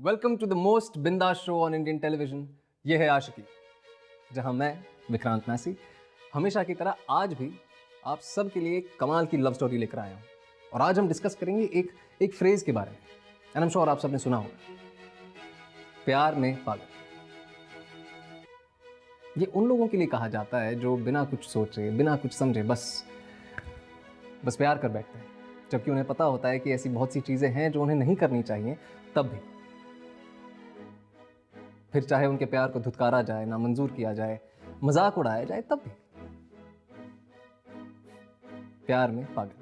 Welcome to the most बिंदास show on Indian television. ये है आशिकी, जहां मैं विक्रांत मैसी हमेशा की तरह आज भी आप सब के लिए एक कमाल की लव स्टोरी लेकर आया हूं। और आज हम डिस्कस करेंगे एक फ्रेज के बारे में। एंड आई एम श्योर आप सबने सुना होगा, प्यार में पागल। ये उन लोगों के लिए कहा जाता है जो बिना कुछ सोचे, बिना कुछ समझे बस प्यार कर बैठते हैं, जबकि उन्हें पता होता है कि ऐसी बहुत सी चीजें हैं जो उन्हें नहीं करनी चाहिए। तब भी फिर चाहे उनके प्यार को धुतकारा जाए, नामंजूर किया जाए, मजाक उड़ाया जाए, तब भी प्यार में पागल।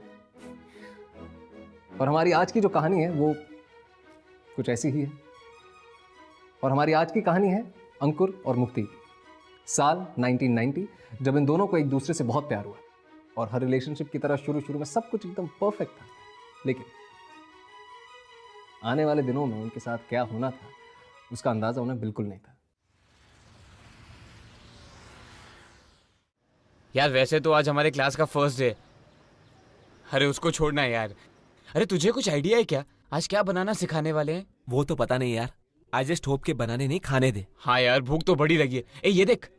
और हमारी आज की जो कहानी है वो कुछ ऐसी ही है। और हमारी आज की कहानी है अंकुर और मुक्ति। साल 1990, जब इन दोनों को एक दूसरे से बहुत प्यार हुआ और हर रिलेशनशिप की तरह शुरू में सब कुछ एकदम परफेक्ट था। लेकिन आने वाले दिनों में उनके साथ क्या होना था उसका अंदाजा उन्हें बिल्कुल नहीं था। यार वैसे तो आज हमारे क्लास का फर्स्ट डे। अरे उसको छोड़ना है यार। अरे तुझे कुछ आइडिया है क्या, आज क्या बनाना सिखाने वाले हैं? वो तो पता नहीं यार, आई जस्ट होप के बनाने नहीं खाने दे। हाँ यार भूख तो बड़ी लगी है। ए ये देख,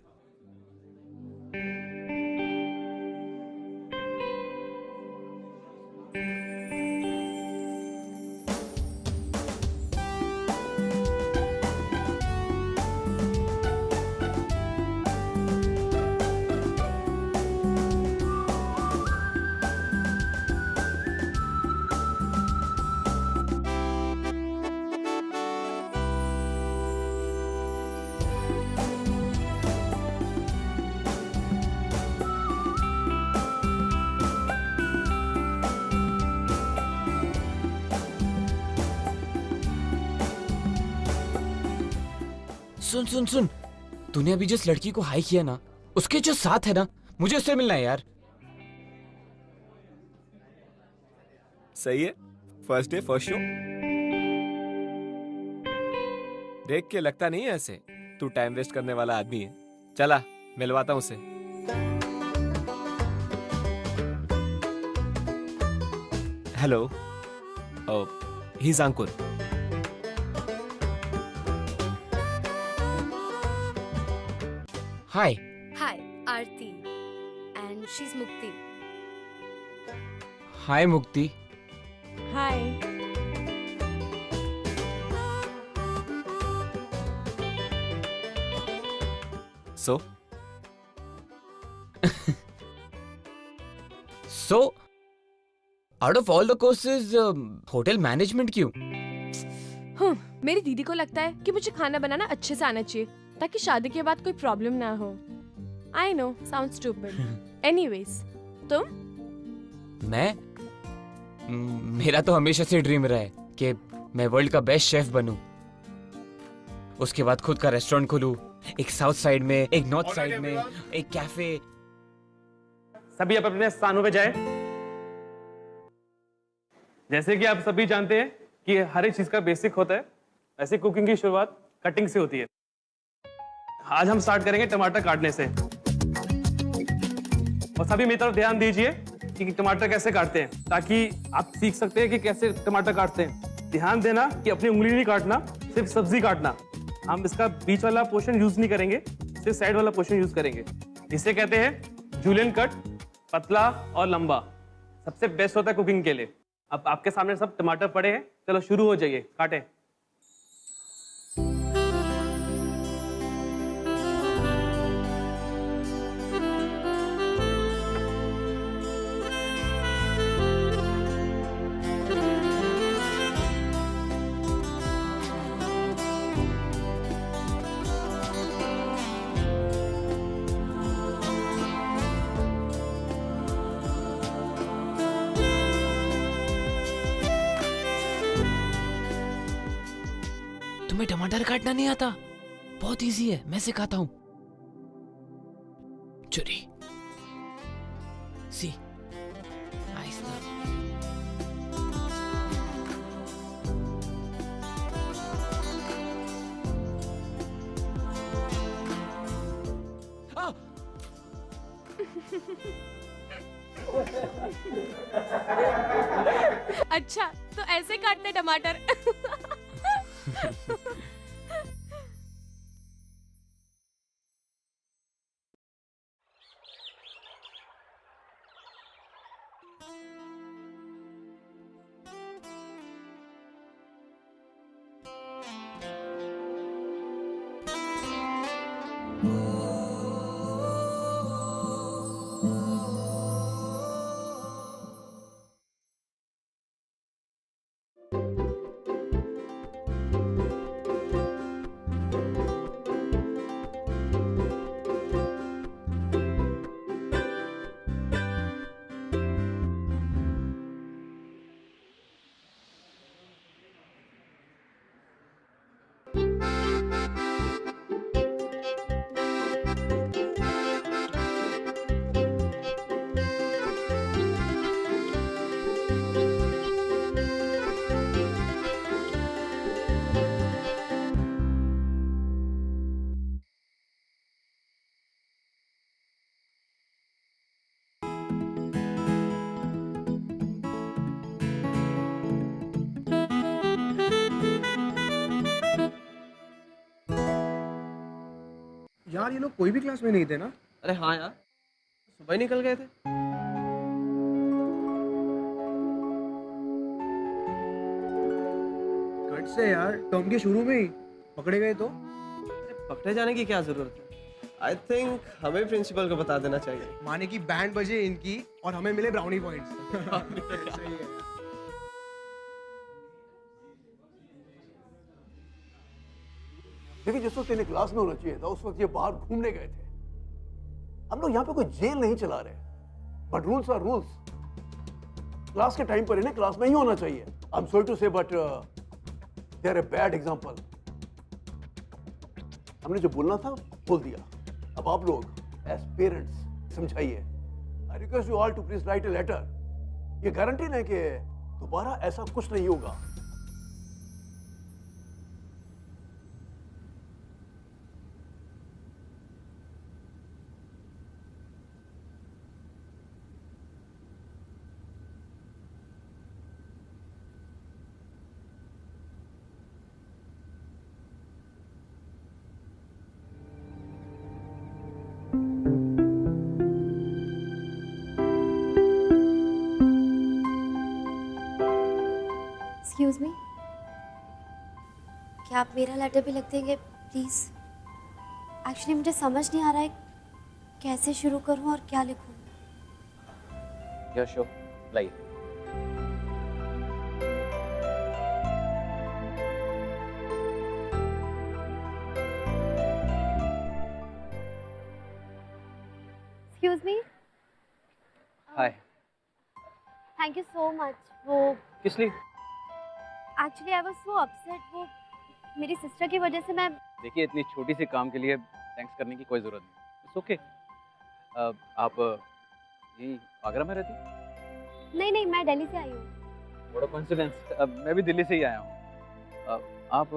सुन सुन सुन, तूने अभी जिस लड़की को हाई किया ना, उसके जो साथ है ना, मुझे उससे मिलना है यार। सही है, फर्स्ट डे फर्स्ट शो। देख के लगता नहीं है ऐसे तू टाइम वेस्ट करने वाला आदमी है। चला मिलवाता हूं उसे। Hello, he is Ankur. Hi. Hi, Aarti. And she's Mukti. हाय मुक्ति। Hi. So out of all the courses hotel management क्यों? मेरी दीदी को लगता है कि मुझे खाना बनाना अच्छे से आना चाहिए ताकि शादी के बाद कोई प्रॉब्लम ना हो। I know, sounds stupid. Anyways, तुम? मेरा तो हमेशा से ड्रीम रहा है कि मैं वर्ल्ड का बेस्ट शेफ बनूं। उसके बाद खुद का रेस्टोरेंट खोलूं, एक साउथ साइड में, एक नॉर्थ साइड में, एक कैफे। सभी अब अपने स्थानों पे जाएं। जैसे कि आप सभी जानते हैं कि हर एक चीज का बेसिक होता है, ऐसे कुकिंग की शुरुआत कटिंग से होती है। आज हम स्टार्ट करेंगे टमाटर काटने से। और सभी मेरी तरफ ध्यान दीजिए कि टमाटर कैसे काटते हैं, ताकि आप सीख सकते हैं कि कैसे टमाटर काटते हैं। ध्यान देना कि अपनी उंगली नहीं काटना, सिर्फ सब्जी काटना। हम इसका बीच वाला पोर्शन यूज नहीं करेंगे, सिर्फ साइड वाला पोर्शन यूज करेंगे। इसे कहते हैं जूलियन कट, पतला और लंबा। सबसे बेस्ट होता है कुकिंग के लिए। अब आपके सामने सब टमाटर पड़े हैं, चलो शुरू हो जाइए, काटें। तुम्हें टमाटर काटना नहीं आता? बहुत इजी है, मैं सिखाता हूं। चुरी सी आहिस्ता। अच्छा तो ऐसे काटते टमाटर। यार ये लोग कोई भी क्लास में नहीं थे ना? अरे हाँ यार, सुबह ही निकल गए थे। कट से यार, टर्म के शुरू में ही पकड़े गए तो? अरे पकड़े जाने की क्या जरूरत है? आई थिंक हमें प्रिंसिपल को बता देना चाहिए। माने की बैंड बजे इनकी और हमें मिले ब्राउनी पॉइंट्स। सही है। देखिए, जिस वक्त इन्हें क्लास में होना चाहिए था उस वक्त ये बाहर घूमने गए थे। हम लोग यहाँ पे कोई जेल नहीं चला रहे, but rules are rules. Class के टाइम पर इन्हें क्लास में ही होना चाहिए। I am sorry to say but they are a bad example. हमने जो बोलना था बोल दिया। अब आप लोग एज पेरेंट्स समझाइए। I request you all to please write a letter. ये गारंटी है कि दोबारा ऐसा कुछ नहीं होगा। एक्सक्यूज मी, क्या आप मेरा लेटर भी लिख देंगे प्लीज? एक्चुअली मुझे समझ नहीं आ रहा है कैसे शुरू करूं और क्या लिखूं। या श्योर, लाइए। Excuse me, hi. Thank you so much. वो किस लिए? Actually I was so upset. वो मेरी सिस्टर की वजह से मैं देखिए, इतनी छोटी सी काम के लिए थैंक्स करने की कोई ज़रूरत नहीं। It's okay. आप यही आगरा में रहती? नहीं नहीं, मैं दिल्ली से आई हूँ। बड़ा कोइंसिडेंस। मैं भी दिल्ली से ही आया हूँ। आप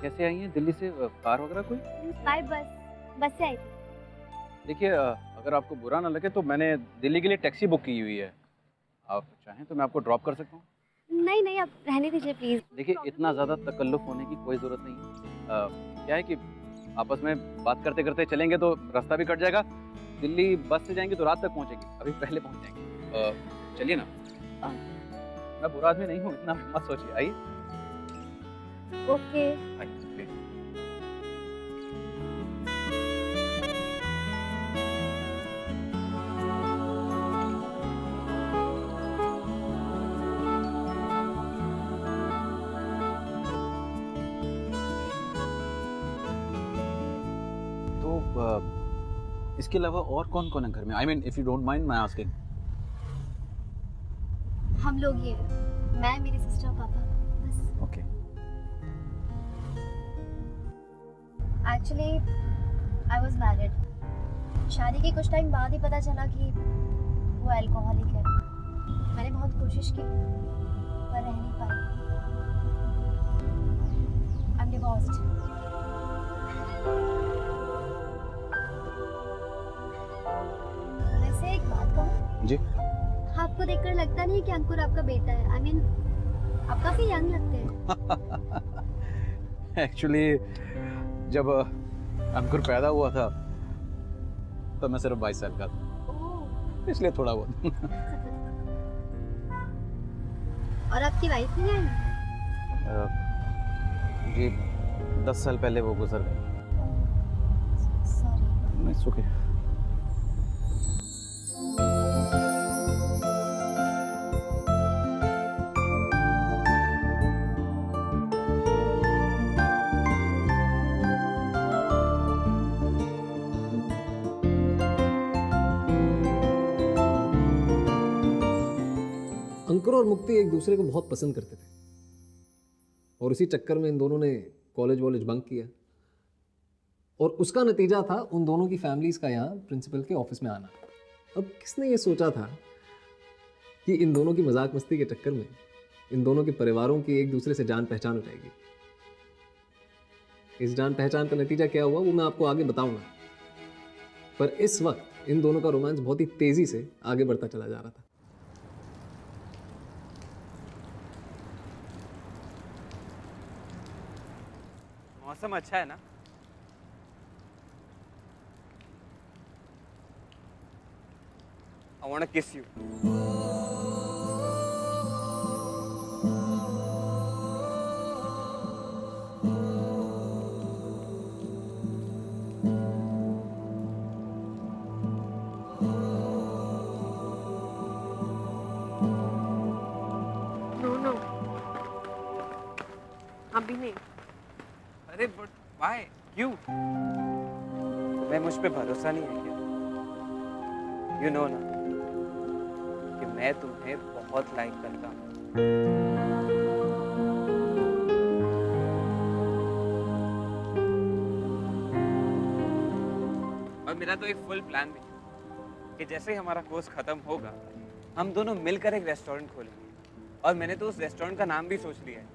कैसे आई हैं दिल्ली से? कार वगैरह कोई? बाय बस से आई थी। देखिए, अगर आपको बुरा ना लगे तो मैंने दिल्ली के लिए टैक्सी बुक की हुई है। आप चाहें तो मैं आपको ड्रॉप कर सकता हूँ। नहीं नहीं, आप रहने दीजिए प्लीज। देखिए, इतना ज़्यादा तकल्लुफ़ होने की कोई ज़रूरत नहीं है। क्या है कि आपस में बात करते करते चलेंगे तो रास्ता भी कट जाएगा। दिल्ली बस से जाएंगे तो रात तक पहुँचेगी, अभी पहले पहुँच जाएंगे। चलिए ना। मैं बुरा आदमी नहीं हूँ, इतना मत सोचिए। आइए। ओके। आइए प्लीज। इसके अलावा और कौन कौन है घर में? I mean if you don't mind my asking. हम लोग ये, मैं, मेरी सिस्टर, पापा, बस। Okay. Actually I was married. शादी के कुछ टाइम बाद ही पता चला कि वो अल्कोहलिक है। मैंने बहुत कोशिश की पर रह नहीं पाई। I am divorced. वैसे एक बात कहूं जी। आपको देखकर लगता नहीं कि अंकुर आपका बेटा है। आई मीन आप काफी यंग लगते हैं। एक्चुअली जब अंकुर पैदा हुआ था तो मैं सिर्फ 22 साल का था, इसलिए थोड़ा बहुत। और आपकी वाइफ नहीं आई? जी 10 साल पहले वो गुजर गए। सॉरी। नहीं ओके। अंकुर और मुक्ति एक दूसरे को बहुत पसंद करते थे और इसी चक्कर में इन दोनों ने कॉलेज वॉलेज बंक किया और उसका नतीजा था उन दोनों की फैमिलीज का यहाँ प्रिंसिपल के ऑफिस में आना। अब किसने ये सोचा था कि इन दोनों की मजाक मस्ती के चक्कर में इन दोनों के परिवारों की एक दूसरे से जान पहचान हो जाएगी। इस जान पहचान का नतीजा क्या हुआ वो मैं आपको आगे बताऊंगा, पर इस वक्त इन दोनों का रोमांस बहुत ही तेजी से आगे बढ़ता चला जा रहा था। मौसम अच्छा है ना? I wanna kiss you. No अभी नहीं। अरे बट व्हाई? क्यों? तुम्हें मुझ पे भरोसा नहीं है क्या? यू नो ना कि मैं तुम्हें बहुत लाइक करता हूँ। और मेरा तो एक फुल प्लान भी है कि जैसे ही हमारा कोर्स खत्म होगा हम दोनों मिलकर एक रेस्टोरेंट खोलेंगे और मैंने तो उस रेस्टोरेंट का नाम भी सोच लिया है,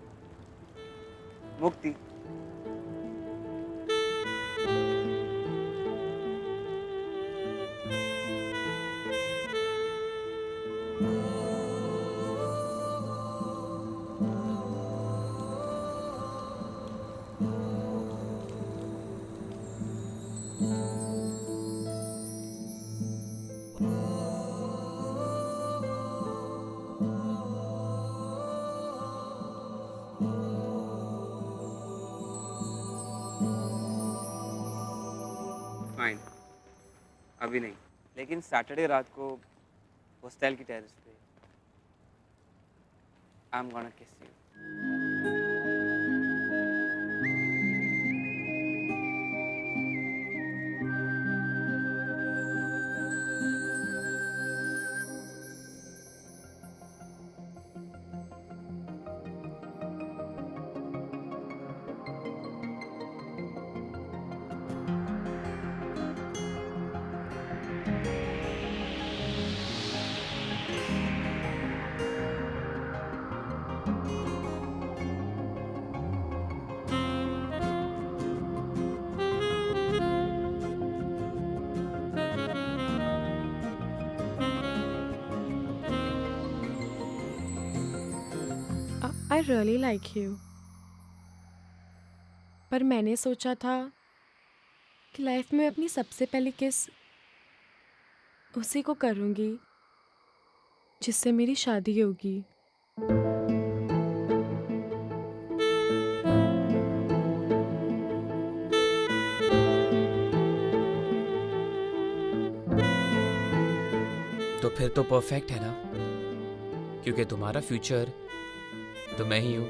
मुक्ति। फाइन, अभी नहीं, लेकिन सैटरडे रात को हॉस्टल की टेरेस पे आई एम गोना किस you. I really like you. पर मैंने सोचा था कि लाइफ में अपनी सबसे पहली किस उसी को करूँगी जिससे मेरी शादी होगी। तो फिर तो परफेक्ट है ना, क्योंकि तुम्हारा फ्यूचर तो मैं ही हूँ।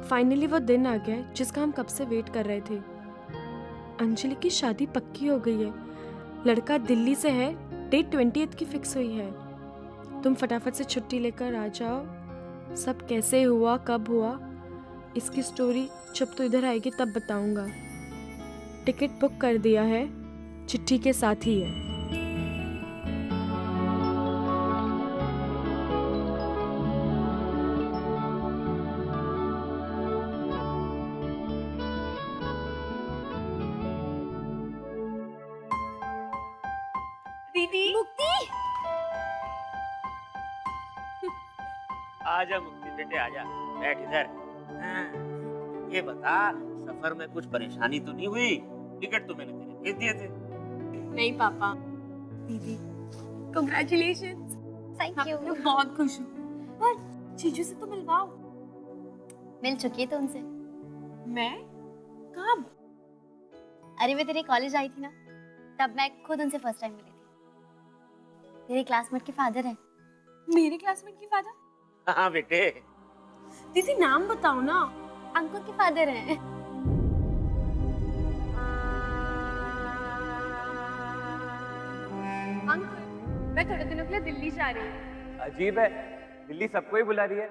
फाइनली वो दिन आ गया जिसका हम कब से वेट कर रहे थे। अंजलि की शादी पक्की हो गई है। लड़का दिल्ली से है, डेट 20th की फिक्स हुई है। तुम फटाफट से छुट्टी लेकर आ जाओ। सब कैसे हुआ, कब हुआ, इसकी स्टोरी जब तो इधर आएगी तब बताऊंगा। टिकट बुक कर दिया है, चिट्ठी के साथ ही है। दीदी मुक्ति, आजा मुक्ति बेटे आजा, बैठ इधर। हाँ, ये बता सफर में कुछ परेशानी तो नहीं हुई? टिकट तो मैंने तेरे भेज दिए थे। नहीं पापा। दीदी कांग्रेचुलेशंस। Thank you. मैं बहुत खुश हूँ। और जीजू से तो मिलवाओ। मिल चुकी है तो उनसे। मैं कब? अरे मैं तेरे कॉलेज आई थी ना, तब मैं खुद उनसे फर्स्ट टाइम मिली थी। तेरे क्लासमेट के फादर है। मेरे क्लासमेट की फादर? हाँ बेटे। दीदी नाम बताओ ना। अंकुर के फादर हैं। अंकुर, मैं थोड़े दिनों के लिए दिल्ली जा रही हूँ। अजीब है, दिल्ली सबको ही बुला रही है।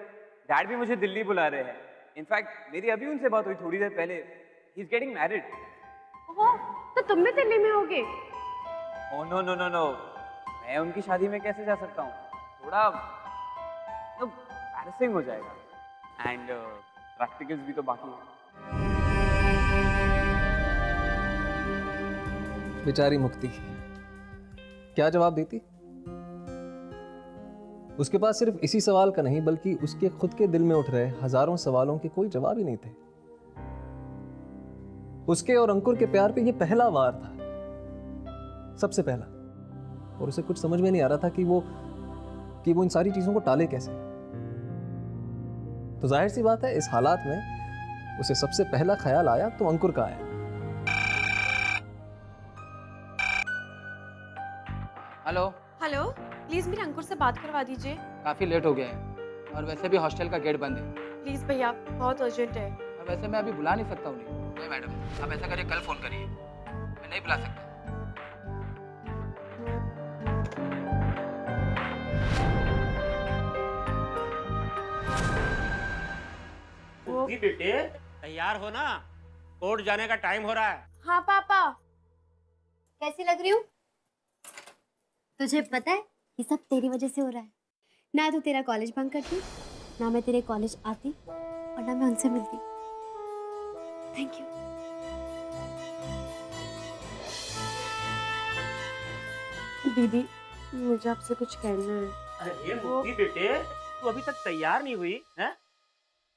डैड भी मुझे दिल्ली बुला रहे हैं। इनफैक्ट मेरी अभी उनसे बात हुई थोड़ी देर पहले। He is getting married. Oh, तो तुम भी दिल्ली में होगे? Oh no no no no, मैं उनकी शादी में कैसे जा सकता हूँ? थोड़ा एम्बैरेसिंग हो जाएगा। एंड प्रैक्टिकल्स भी तो बाकी है। बेचारी मुक्ति क्या जवाब देती? उसके पास सिर्फ इसी सवाल का नहीं बल्कि उसके खुद के दिल में उठ रहे हजारों सवालों के कोई जवाब ही नहीं थे। उसके और अंकुर के प्यार पे ये पहला वार था, सबसे पहला। और उसे कुछ समझ में नहीं आ रहा था कि वो इन सारी चीजों को टाले कैसे। तो जाहिर सी बात है, इस हालात में उसे सबसे पहला ख्याल आया तो अंकुर का आया। हेलो हेलो, प्लीज मेरे अंकुर से बात करवा दीजिए। काफ़ी लेट हो गया है और वैसे भी हॉस्टल का गेट बंद है। प्लीज भैया, बहुत अर्जेंट है। और वैसे मैं अभी बुला नहीं सकता उन्हें। नहीं मैडम, आप ऐसा करिए, कल फोन करिए, मैं नहीं बुला सकता। मुक्ति बेटे तैयार हो ना, कोर्ट जाने का टाइम हो रहा है। हाँ पापा। कैसी लग रही हूँ? तुझे पता है ये सब तेरी वजह से हो रहा है। ना तो तेरा कॉलेज बंक करती, ना मैं तेरे कॉलेज आती, और ना मैं उनसे मिलती। Thank you. दीदी, मुझे आपसे कुछ कहना है। अरे मुक्ति बेटे, तू अभी तक तैयार नहीं हुई है?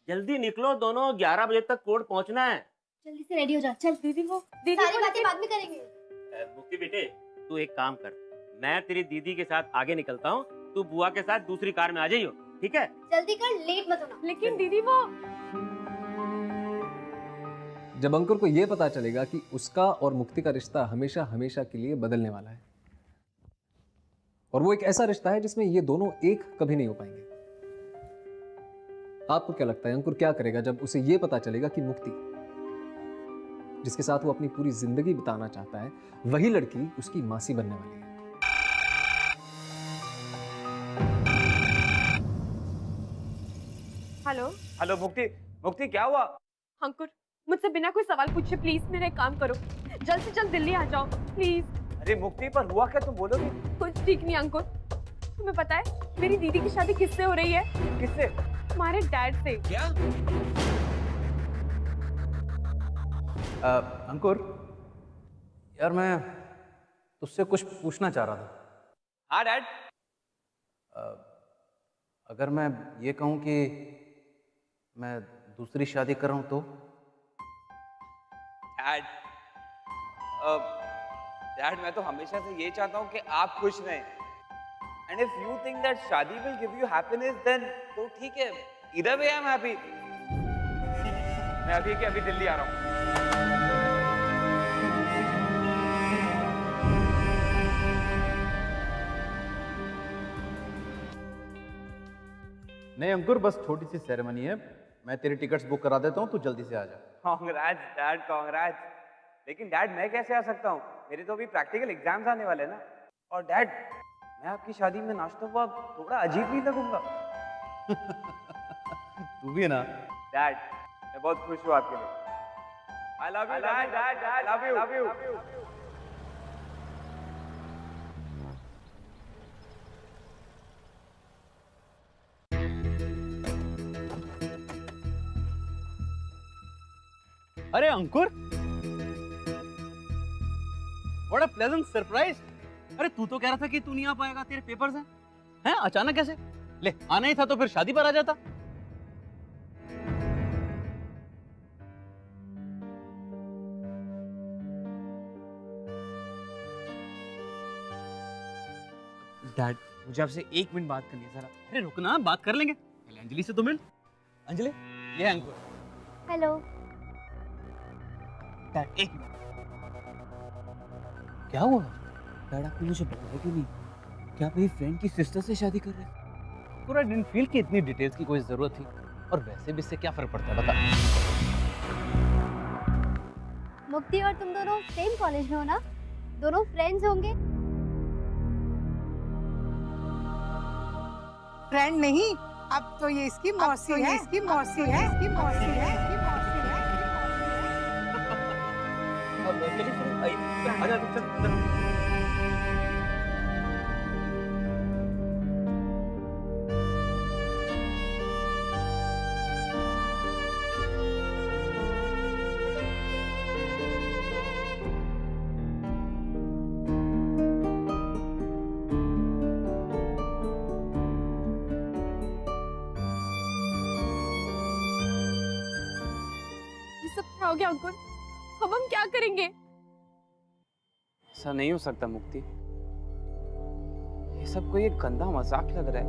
जल्दी निकलो, दोनों 11 बजे तक कोर्ट पहुंचना है। जल्दी से रेडी हो जा। चल दीदी वो सारी बातें बाद में करेंगे। मुक्ति बेटे, तू एक काम कर, मैं तेरी दीदी के साथ आगे निकलता हूँ, तू बुआ के साथ दूसरी कार में आ जाइयो, ठीक है? जल्दी कर, लेट मत होना। लेकिन दीदी वो जब अंकुर को यह पता चलेगा कि उसका और मुक्ति का रिश्ता हमेशा हमेशा के लिए बदलने वाला है, और वो एक ऐसा रिश्ता है जिसमें ये दोनों एक कभी नहीं हो पाएंगे। आपको क्या लगता है अंकुर क्या करेगा जब उसे यह पता चलेगा कि मुक्ति, जिसके साथ वो अपनी पूरी जिंदगी बिताना चाहता है, वही लड़की उसकी मासी बनने वाली है? हेलो हेलो मुक्ति, मुक्ति क्या हुआ? अंकुर, मुझसे बिना कोई सवाल पूछे प्लीज मेरा एक काम करो। जल्द से जल्द दिल्ली आ जाओ प्लीज। अरे मुक्ति, पर हुआ क्या, तुम बोलोगे? कुछ ठीक नहीं अंकुर। तुम्हें पता है मेरी दीदी की शादी किससे हो रही है? किससे? तुम्हारे डैड से। क्या? अंकुर यार, मैं तुझसे कुछ पूछना चाह रहा था। हाँ डैड। अगर मैं ये कहूँ कि मैं दूसरी शादी कर रहा हूँ तो? डैड, डैड मैं तो हमेशा से ये चाहता हूँ कि आप खुश रहें। And if you think that शादी will give you happiness, then तो ठीक है, either way I am happy. मैं अभी के अभी दिल्ली आ रहा हूँ। नहीं अंकुर, बस छोटी सी सेरेमनी है, मैं तेरी टिकट्स बुक करा देता हूँ, तू जल्दी से आ जा। Congrats dad, congrats. लेकिन डैड मैं कैसे आ सकता हूँ? मेरे तो अभी प्रैक्टिकल एग्जाम्स आने वाले हैं ना। और डैड मैं आपकी शादी में नाचता हुआ थोड़ा अजीब नहीं लगूंगा? तू भी है ना। डैड मैं बहुत खुश हूँ आपके लिए। I love you, Dad. Love you. अरे अंकुर, व्हाट अ प्लेजेंट सरप्राइज। अरे तू तो कह रहा था कि तू नहीं आ पाएगा, तेरे पेपर्स हैं। हैं अचानक कैसे? ले आना ही था तो फिर शादी पर आ जाता। डैड मुझे आपसे 1 मिनट बात करनी है जरा। अरे रुकना, बात कर लेंगे। पहले अंजलि से तो मिल। अंजलि, ये है अंकुर। हेलो। Dad 1 minute. क्या हुआ? डैड आपने मुझे बताया क्यों नहीं? क्या आप मेरी फ्रेंड की सिस्टर से शादी कर रहे हैं? पूरा डिडंट फील कि इतनी डिटेल्स की कोई जरूरत थी। और वैसे भी इससे क्या फर्क पड़ता है बता। मुक्ति और तुम दोनों सेम कॉलेज में हो ना? दोनों फ्रेंड्स होंगे? फ्रेंड नहीं, अब तो ये इसकी मौसी है, इसकी मौसी है, इसकी मौसी है, इसकी मौसी है। आजा चल। हो गया अंकुर, अब हम क्या करेंगे? ऐसा नहीं हो सकता मुक्ति, ये सब कोई एक गंदा मजाक लग रहा है।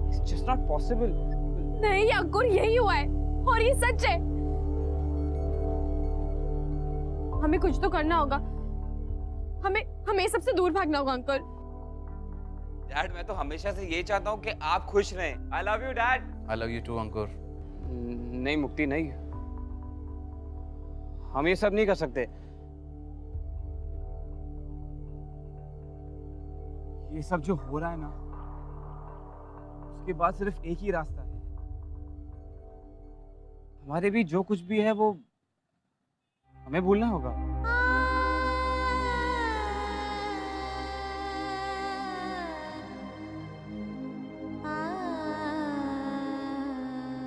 It's just not possible. नहीं अंकुर, यही हुआ है और ये सच है। हमें कुछ तो करना होगा। हमें सबसे दूर भागना होगा अंकुर। डैड मैं तो हमेशा से ये चाहता हूँ कि आप खुश रहें। I love you dad. I love you too अंकुर। नहीं मुक्ति नहीं, हम ये सब नहीं कर सकते। ये सब जो हो रहा है ना, उसके बाद सिर्फ एक ही रास्ता है। हमारे भी जो कुछ भी है वो हमें भूलना होगा।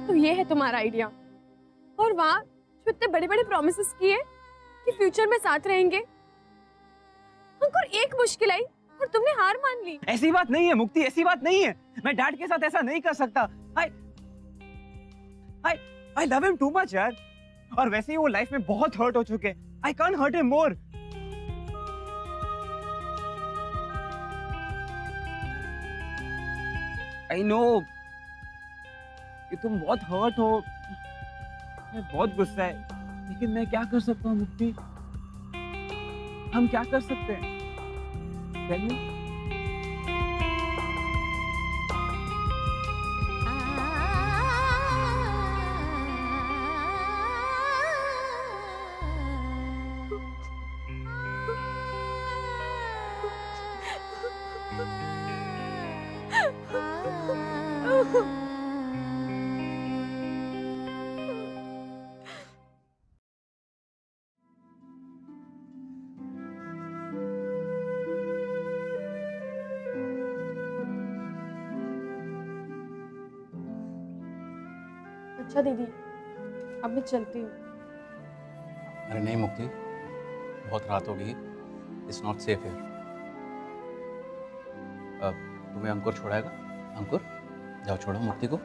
तो ये है तुम्हारा आइडिया, और वहाँ जो इतने बड़े बड़े प्रॉमिसेस किए कि फ्यूचर में साथ रहेंगे। अंकुर एक मुश्किल आई और तुमने हार मान ली। ऐसी बात नहीं है मुक्ति, ऐसी बात नहीं है। मैं डैड के साथ ऐसा नहीं कर सकता। I love him too much यार। और वैसे ही वो लाइफ में बहुत हर्ट हो चुके हैं। I can't hurt him more। I know कि तुम बहुत हर्ट हो, मैं बहुत गुस्सा है, लेकिन मैं क्या कर सकता हूँ मुक्ति? हम क्या कर सकते हैं? Tell me? अच्छा दीदी, अब मैं चलती हूँ। अरे नहीं मुक्ति, बहुत रात हो गई, इट्स नॉट सेफ है। तुम्हें अंकुर छोड़ाएगा? अंकुर जाओ छोड़ो मुक्ति को।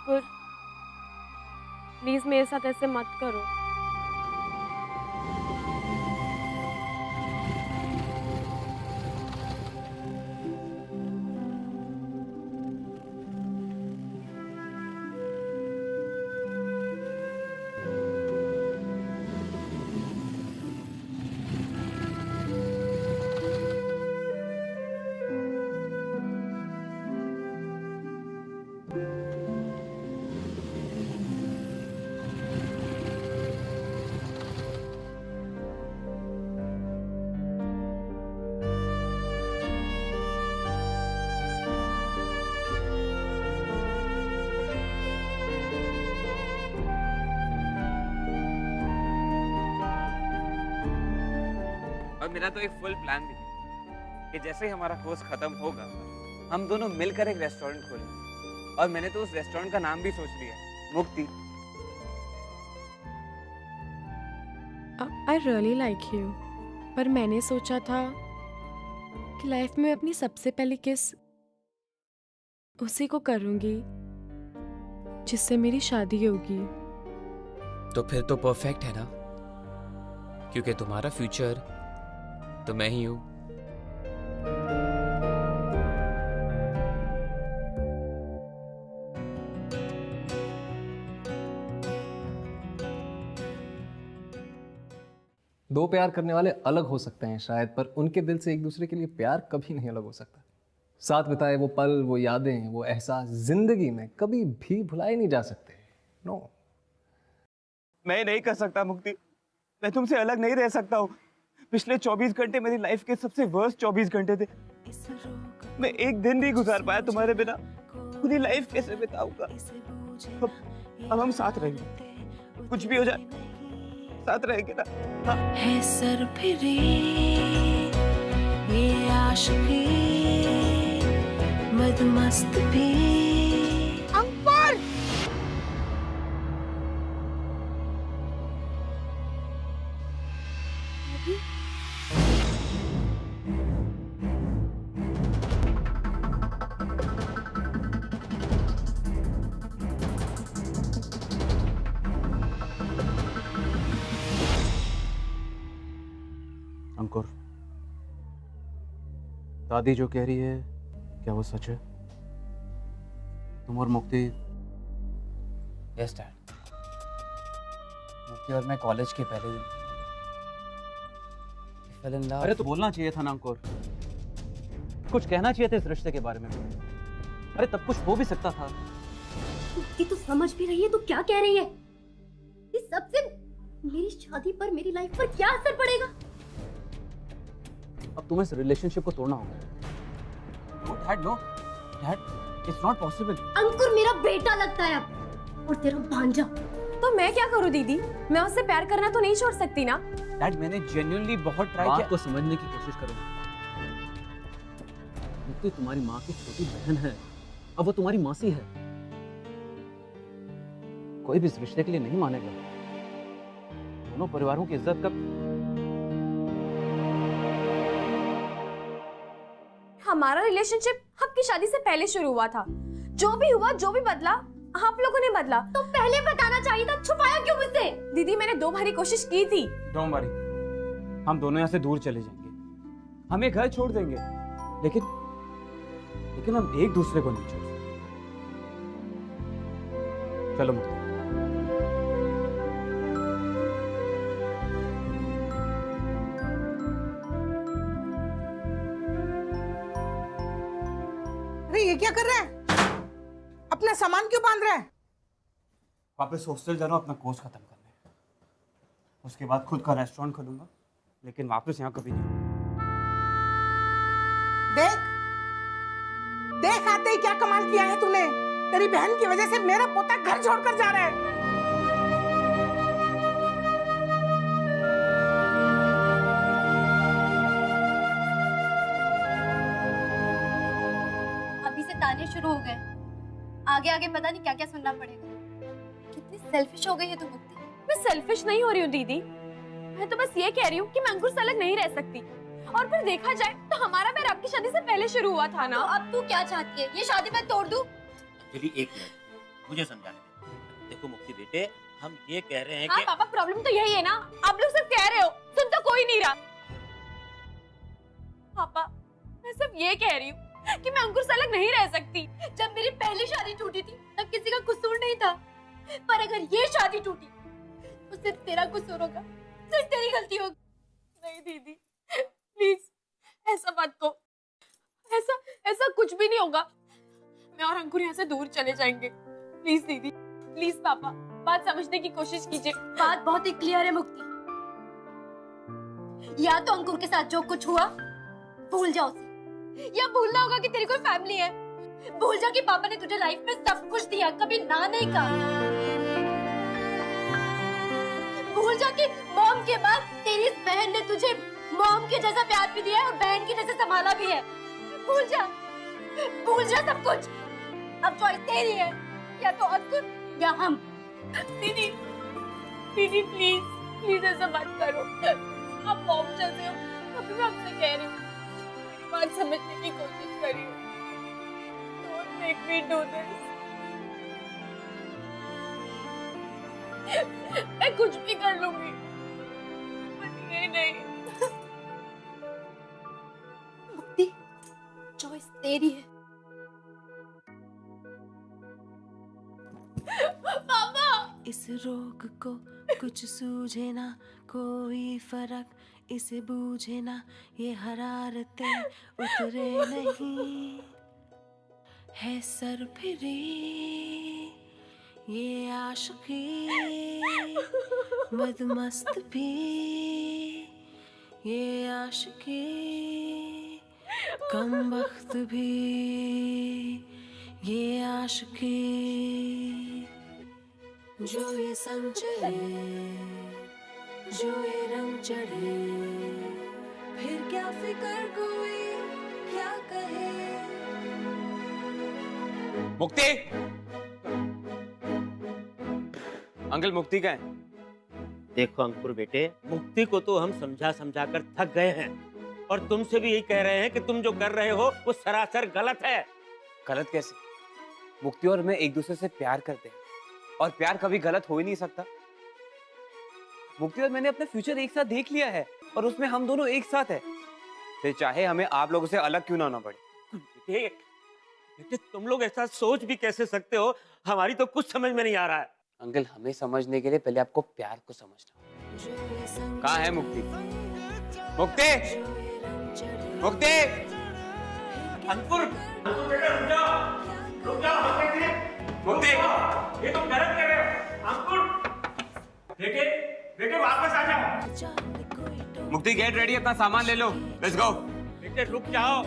अंकुर, प्लीज मेरे साथ ऐसे मत करो। और मेरा तो एक फुल प्लान भी है कि जैसे ही हमारा कोर्स खत्म होगा हम दोनों मिलकर एक रेस्टोरेंट खोलेंगे। और मैंने तो उस रेस्टोरेंट का नाम भी सोच लिया है, मुक्ति। आई रियली लाइक यू, पर मैंने सोचा था कि लाइफ में अपनी सबसे पहली किस उसी को करूंगी जिससे मेरी शादी होगी। तो फिर तो परफेक्ट है ना, क्योंकि तुम्हारा फ्यूचर तो मैं ही हूं। दो प्यार करने वाले अलग हो सकते हैं शायद, पर उनके दिल से एक दूसरे के लिए प्यार कभी नहीं अलग हो सकता। साथ बिताए वो पल, वो यादें, वो एहसास जिंदगी में कभी भी भुलाए नहीं जा सकते। नो, मैं नहीं कर सकता मुक्ति, मैं तुमसे अलग नहीं रह सकता हूँ। पिछले 24 घंटे मेरी लाइफ के सबसे वर्स्ट 24 घंटे थे। मैं एक दिन नहीं गुजार पाया तुम्हारे बिना। पूरी लाइफ कैसे बिताऊंगा? अब हम साथ रहेंगे, कुछ भी हो जाए साथ रहेंगे ना। हाँ। है सर फिरे ये आशिकी मदमस्त भी। अंकुर! अंकुर, दादी जो कह रही है क्या वो सच है? तुम और मुक्ति? यस डैड, मुक्ति और मैं कॉलेज के पहले दिन फेल इन लव। अरे तो बोलना चाहिए था ना अंकुर, कुछ कहना चाहिए था इस रिश्ते के बारे में। अरे तब कुछ हो भी सकता था। मुक्ति तो समझ भी रही है तो क्या कह रही है? इस सबसे मेरी शादी पर, मेरी लाइफ पर क्या असर पड़ेगा? अब तुम्हें इस रिलेशनशिप को तोड़ना होगा। Dad no, dad it's not possible. Ankur मेरा बेटा लगता है अब, और तेरा भांजा। तो मैं क्या करूं दीदी? मैं उससे प्यार करना तो नहीं छोड़ सकती ना। डैड मैंने जेन्युइनली बहुत ट्राई किया। बात को समझने की कोशिश करो। मुक्ति तुम्हारी माँ की छोटी बहन है, अब वो तुम्हारी मौसी है। कोई भी इस रिश्ते के लिए नहीं मानेगा। दोनों परिवारों की इज्जत का। हमारा रिलेशनशिप आपकी शादी से पहले शुरू हुआ था। जो भी हुआ, जो भी बदला, आप लोगों ने बदला। तो पहले बताना चाहिए था, छुपाया क्यों मुझसे? दीदी मैंने 2 बारी कोशिश की थी। डोंट वरी, हम दोनों यहाँ से दूर चले जाएंगे, हम ये घर छोड़ देंगे, लेकिन हम एक दूसरे को नहीं छोड़ सकते। चलो मुक्ति। अरे ये क्या कर रहा है? अपना सामान क्यों बांध रहा है? वापस हॉस्टल जा रहा हूँ अपना कोर्स खत्म करने, उसके बाद खुद का रेस्टोरेंट खोलूंगा, लेकिन वापस यहाँ कभी नहीं। देख देख, आते ही क्या कमाल किया है तूने। तेरी बहन की वजह से मेरा पोता घर छोड़कर जा रहा है। अभी से ताने शुरू हो गए, आगे आगे पता नहीं क्या क्या सुनना पड़ेगा। कितनी सेल्फिश हो गई है तू मुक्ति। मैं सेल्फिश नहीं हो रही हूँ दीदी, मैं तो बस ये कह रही हूँ कि मैं अंकुर से अलग नहीं रह सकती। और फिर देखा जाए तो हमारा प्यार आपकी शादी से पहले शुरू हुआ था ना। तो अब तू क्या चाहती है? ये शादी मैं तोड़ दूं? अंजलि एक मिनट, मुझे समझाने दे। देखो मुक्ति बेटे, हम ये कह रहे हैं हाँ कि पापा, प्रॉब्लम तो यही है ना, आप लोग सिर्फ कह रहे हो, सुन तो कोई नहीं रहा। पापा मैं सिर्फ ये कह रही हूँ कि मैं अंकुर से अलग नहीं रह सकती। जब मेरी पहली शादी टूटी थी तब किसी का कसूर नहीं था, पर अगर ये शादी टूटी तो सिर्फ तेरा कसूर होगा, सिर्फ तेरी गलती होगी। नहीं दीदी प्लीज ऐसा मत कहो, ऐसा कुछ भी नहीं होगा। मैं और अंकुर यहाँ से दूर चले जाएंगे। प्लीज दीदी, प्लीज पापा, बात समझने की कोशिश कीजिए। बात बहुत ही क्लियर है मुक्ति, या तो अंकुर के साथ जो कुछ हुआ भूल जाओ उसे, या भूलना होगा कि तेरी कोई फैमिली है। भूल जा कि पापा ने तुझे लाइफ में सब कुछ दिया, कभी ना नहीं कहा। भूल जा कि मॉम के बाद तेरी इस बहन ने तुझे मॉम के जैसा प्यार भी दिया है और बहन की जैसे संभाला भी है। भूल जा सब कुछ। अब चॉइस तेरी है, या तो अंकुर या हम। दीदी प्लीज ऐसा मत करो, आप मॉम जैसे हो, अभी मैं आपसे कह रही हूँ, मेरी बात समझने की कोशिश करिए। Don't make me do this। मैं कुछ भी कर लूंगी, पर ये नहीं। मुक्ति, चॉइस तेरी है। पापा! इस रोग को कुछ सूझे ना, कोई फर्क इसे बूझे ना, ये हरारतें उतरे नहीं, है सर फिरी ये आशिकी, मदमस्त भी ये आशिकी, कम वक्त भी ये आशिकी, जो ये संग चले, जो ये रंग चढ़े, फिर क्या फिकर कोई क्या कहे। मुक्ति! अंकल मुक्ति का है? देखो अंकुर बेटे, मुक्ति को तो हम समझा समझा कर थक गए हैं, और तुमसे भी यही कह रहे हैं कि तुम जो कर रहे हो वो सरासर गलत है। गलत कैसे? मुक्ति और मैं एक दूसरे से प्यार करते हैं, और प्यार कभी गलत हो ही नहीं सकता। मुक्ति और मैंने अपना फ्यूचर एक साथ देख लिया है, और उसमें हम दोनों एक साथ है, फिर चाहे हमें आप लोगों से अलग क्यों ना होना पड़े। बेटे तुम लोग ऐसा सोच भी कैसे सकते हो, हमारी तो कुछ समझ में नहीं आ रहा है। अंकल, हमें समझने के लिए पहले आपको प्यार को समझना। कहाँ है मुक्ति? मुक्ति! मुक्ति! अंकुर! बेटा रुक जाओ, मुक्ति! ये तुम गलत कर रहे हो। अंकुर! बेटे वापस आ जाओ। मुक्ति, गेट रेडी, अपना सामान ले लो, लेट्स गो। बेटे रुक जाओ।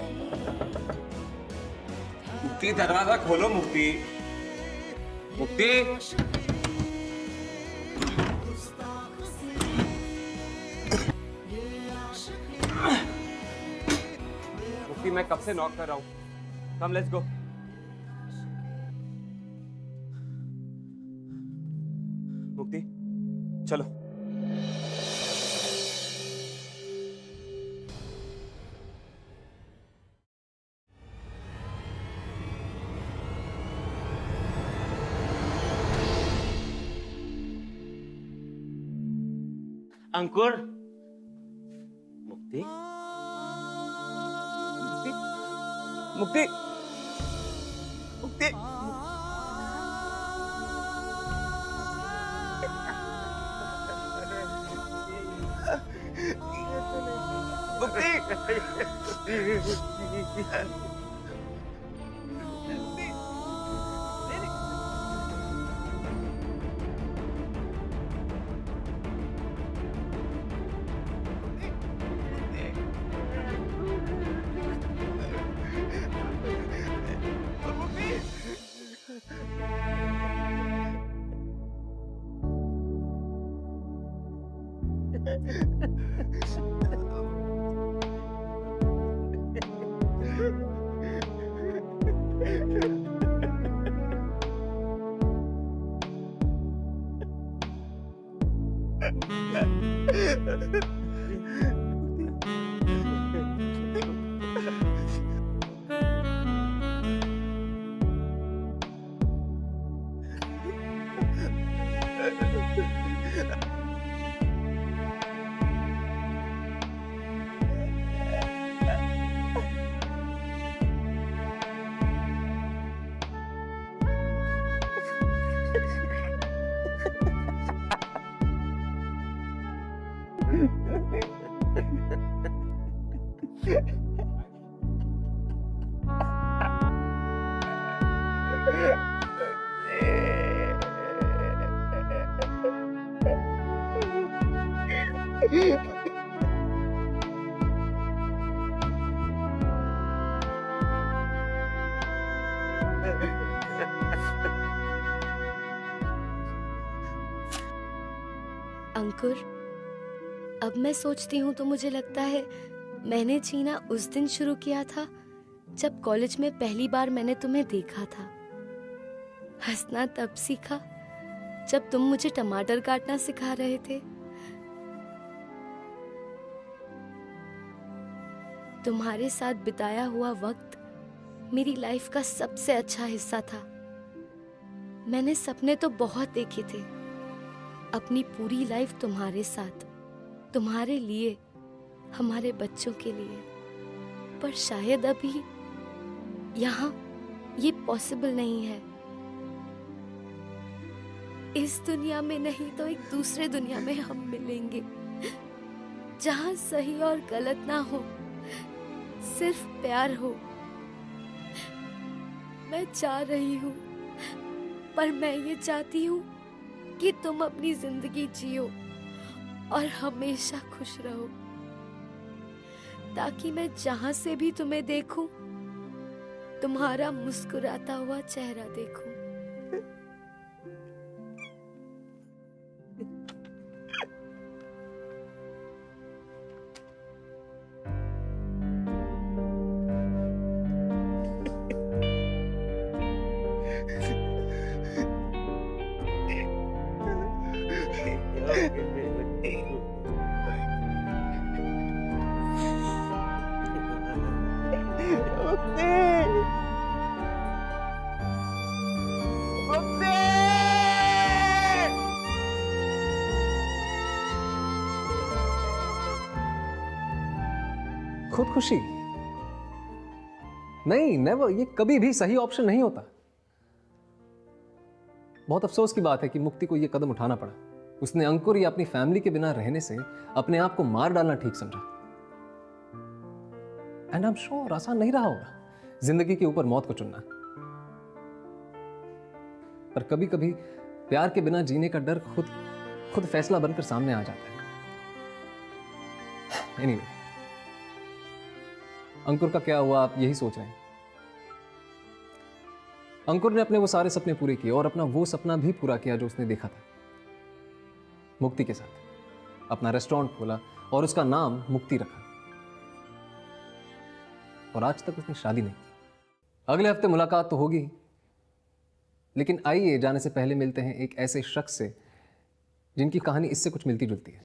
मुक्ति, दरवाजा खोलो। मुक्ति! मुक्ति, मैं कब से नॉक कर रहा हूँ। कम, लेट्स गो। मुक्ति चलो। अंकुर, मुक्ति, मुक्ति, मुक्ति, अंकुर, अब मैं सोचती हूँ तो मुझे लगता है मैंने जीना उस दिन शुरू किया था जब कॉलेज में पहली बार मैंने तुम्हें देखा था। हंसना तब सीखा जब तुम मुझे टमाटर काटना सिखा रहे थे। तुम्हारे साथ बिताया हुआ वक्त मेरी लाइफ का सबसे अच्छा हिस्सा था। मैंने सपने तो बहुत देखे थे, अपनी पूरी लाइफ तुम्हारे साथ, तुम्हारे लिए, हमारे बच्चों के लिए। पर शायद अभी यहाँ ये पॉसिबल नहीं है। इस दुनिया में नहीं तो एक दूसरे दुनिया में हम मिलेंगे, जहाँ सही और गलत ना हो, सिर्फ प्यार हो। मैं चाह रही हूँ, पर मैं ये चाहती हूँ कि तुम अपनी जिंदगी जियो और हमेशा खुश रहो, ताकि मैं जहां से भी तुम्हें देखूं, तुम्हारा मुस्कुराता हुआ चेहरा देखूं। खुदकुशी नहीं, नेवर। ये कभी भी सही ऑप्शन नहीं होता। बहुत अफसोस की बात है कि मुक्ति को ये कदम उठाना पड़ा। उसने अंकुर या अपनी फैमिली के बिना रहने से अपने आप को मार डालना ठीक समझा। एंड आई एम श्योर आसान नहीं रहा होगा जिंदगी के ऊपर मौत को चुनना। पर कभी कभी प्यार के बिना जीने का डर खुद फैसला बनकर सामने आ जाता है। एनीवे, अंकुर का क्या हुआ आप यही सोच रहे हैं? अंकुर ने अपने वो सारे सपने पूरे किए और अपना वो सपना भी पूरा किया जो उसने देखा था, मुक्ति के साथ। अपना रेस्टोरेंट खोला और उसका नाम मुक्ति रखा। और आज तक उसने शादी नहीं की। अगले हफ्ते मुलाकात तो होगी, लेकिन आइए जाने से पहले मिलते हैं एक ऐसे शख्स से जिनकी कहानी इससे कुछ मिलती जुलती है।